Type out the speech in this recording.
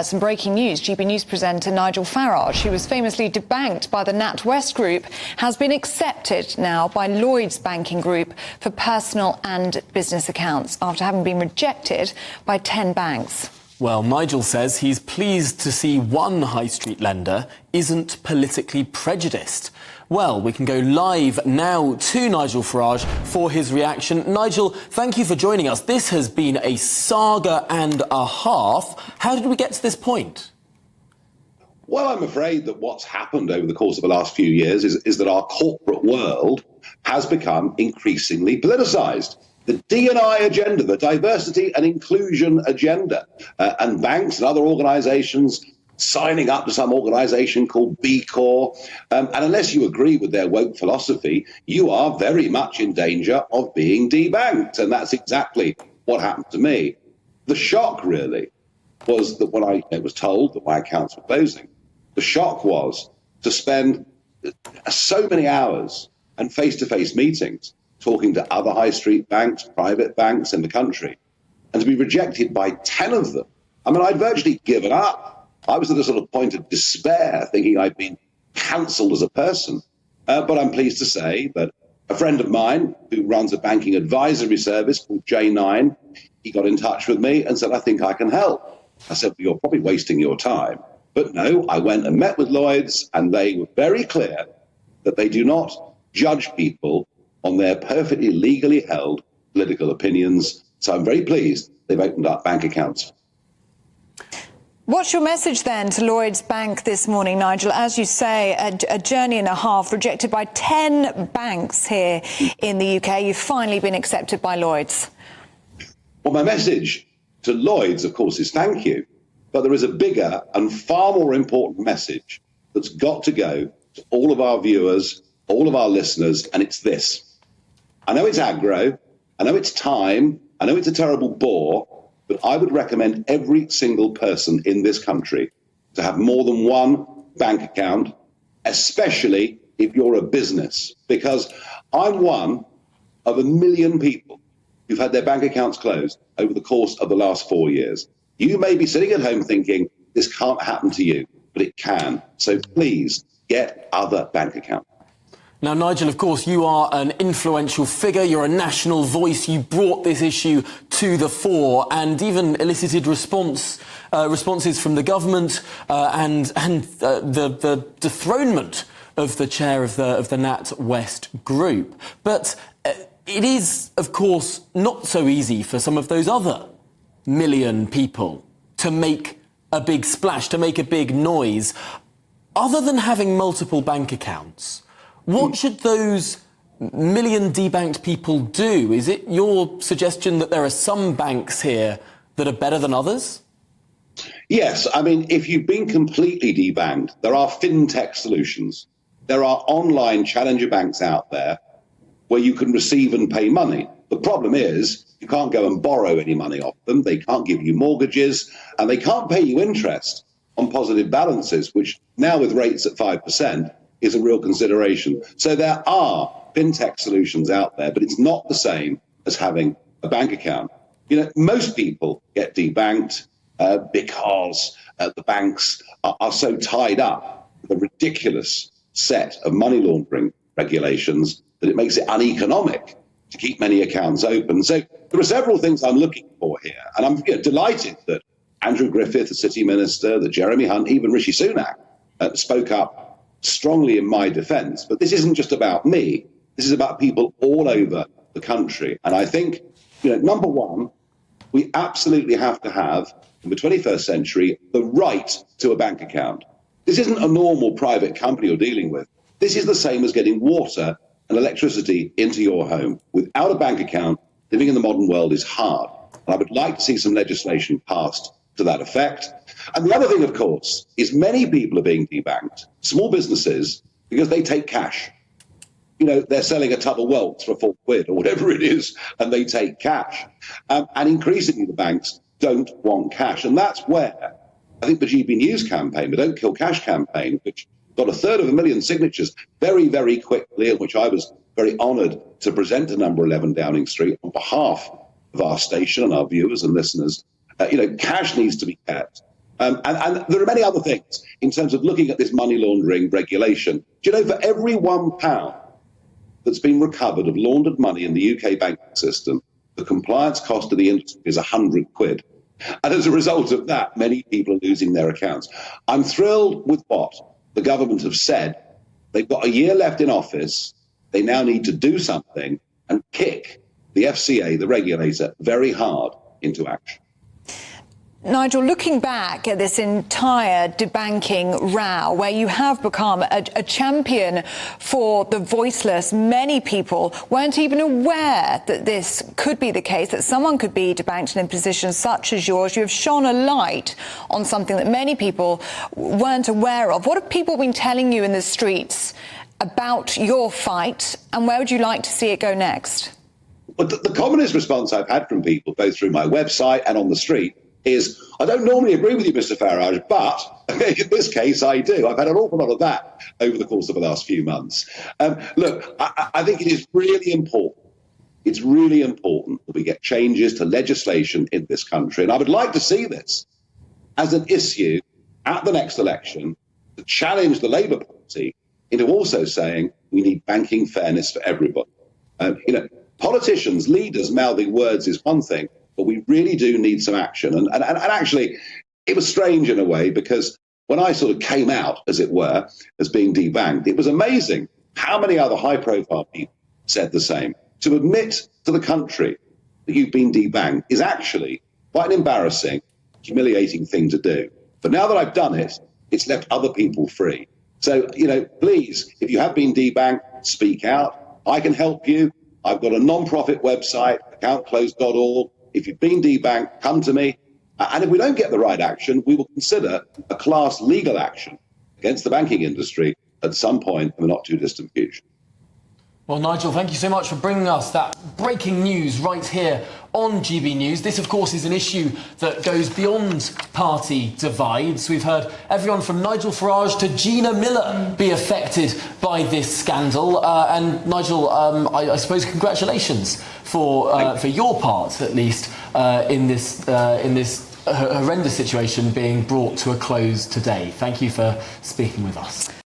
Some breaking news. GB News presenter Nigel Farage, who was famously debanked by the NatWest Group, has been accepted now by Lloyds banking group for personal and business accounts after having been rejected by 10 banks. Well, Nigel says he's pleased to see one high street lender isn't politically prejudiced. Well, we can go live now to Nigel Farage for his reaction. Nigel, thank you for joining us. This has been a saga and a half. How did we get to this point? Well, I'm afraid that what's happened over the course of the last few years is that our corporate world has become increasingly politicised. The D&I agenda, the diversity and inclusion agenda, and banks and other organisations signing up to some organisation called B Corp. And unless you agree with their woke philosophy, you are very much in danger of being debanked. And that's exactly what happened to me. The shock, really, was that when I was told that my accounts were closing, the shock was to spend so many hours and face-to-face meetings talking to other high street banks, private banks in the country, and to be rejected by 10 of them. I mean, I'd virtually given up. I was at a sort of point of despair, thinking I'd been cancelled as a person. But I'm pleased to say that a friend of mine who runs a banking advisory service called J9, he got in touch with me and said, I think I can help. I said, well, you're probably wasting your time. But no, I went and met with Lloyds, and they were very clear that they do not judge people on their perfectly legally held political opinions. So I'm very pleased they've opened up bank accounts. What's your message then to Lloyds Bank this morning, Nigel? As you say, a journey and a half, rejected by 10 banks here in the UK. You've finally been accepted by Lloyds. Well, my message to Lloyds, of course, is thank you. But there is a bigger and far more important message that's got to go to all of our viewers, all of our listeners, and it's this. I know it's aggro, I know it's time, I know it's a terrible bore, but I would recommend every single person in this country to have more than one bank account, especially if you're a business, because I'm one of 1 million people who've had their bank accounts closed over the course of the last 4 years. You may be sitting at home thinking this can't happen to you, but it can. So please get other bank accounts. Now, Nigel, of course, you are an influential figure. You're a national voice. You brought this issue to the fore and even elicited responses from the government and the dethronement of the chair of the NatWest Group. But it is, of course, not so easy for some of those other 1 million people to make a big splash, to make a big noise. Other than having multiple bank accounts, what should those 1 million debanked people do? Is it your suggestion that there are some banks here that are better than others? Yes. I mean, if you've been completely debanked, there are fintech solutions. There are online challenger banks out there where you can receive and pay money. The problem is you can't go and borrow any money off them. They can't give you mortgages, and they can't pay you interest on positive balances, which now with rates at 5%, is a real consideration. So there are fintech solutions out there, but it's not the same as having a bank account. You know, most people get debanked because the banks are so tied up with a ridiculous set of money laundering regulations that it makes it uneconomic to keep many accounts open. So there are several things I'm looking for here, and I'm delighted that Andrew Griffith, the City Minister, that Jeremy Hunt, even Rishi Sunak spoke up strongly in my defence. But this isn't just about me. This is about people all over the country. And I think, number one, we absolutely have to have, in the 21st century, the right to a bank account. This isn't a normal private company you're dealing with. This is the same as getting water and electricity into your home. Without a bank account, living in the modern world is hard. And I would like to see some legislation passed to that effect. And the other thing, of course, is many people are being debanked, small businesses, because they take cash. They're selling a tub of welts for £4 or whatever it is, and they take cash. And increasingly the banks don't want cash. And that's where I think the GB News campaign, the Don't Kill Cash campaign, which got 1/3 signatures very, very quickly, in which I was very honoured to present to number 11 Downing Street on behalf of our station and our viewers and listeners. Cash needs to be kept. And there are many other things in terms of looking at this money laundering regulation. Do you know, for every £1 that's been recovered of laundered money in the UK banking system, the compliance cost of the industry is £100. And as a result of that, many people are losing their accounts. I'm thrilled with what the government have said. They've got a year left in office. They now need to do something and kick the FCA, the regulator, very hard into action. Nigel, looking back at this entire debanking row, where you have become a champion for the voiceless, many people weren't even aware that this could be the case, that someone could be debanked in a position such as yours. You have shone a light on something that many people weren't aware of. What have people been telling you in the streets about your fight, and where would you like to see it go next? Well, the commonest response I've had from people, both through my website and on the street, is, I don't normally agree with you, Mr. Farage, but in this case, I do. I've had an awful lot of that over the course of the last few months. Look, I think it is really important. It's really important that we get changes to legislation in this country. And I would like to see this as an issue at the next election to challenge the Labour Party into also saying we need banking fairness for everybody. Politicians, leaders mouthing words is one thing, but we really do need some action. And actually, it was strange in a way, because when I sort of came out, as it were, as being debanked, it was amazing how many other high-profile people said the same. To admit to the country that you've been debanked is actually quite an embarrassing, humiliating thing to do. But now that I've done it, it's left other people free. So, please, if you have been debanked, speak out. I can help you. I've got a non-profit website, accountclosed.org. If you've been debanked, come to me. And if we don't get the right action, we will consider a class legal action against the banking industry at some point in the not too distant future. Well, Nigel, thank you so much for bringing us that breaking news right here on GB News. This, of course, is an issue that goes beyond party divides. We've heard everyone from Nigel Farage to Gina Miller be affected by this scandal. And Nigel, I suppose congratulations for your part, at least, in this horrendous situation being brought to a close today. Thank you for speaking with us.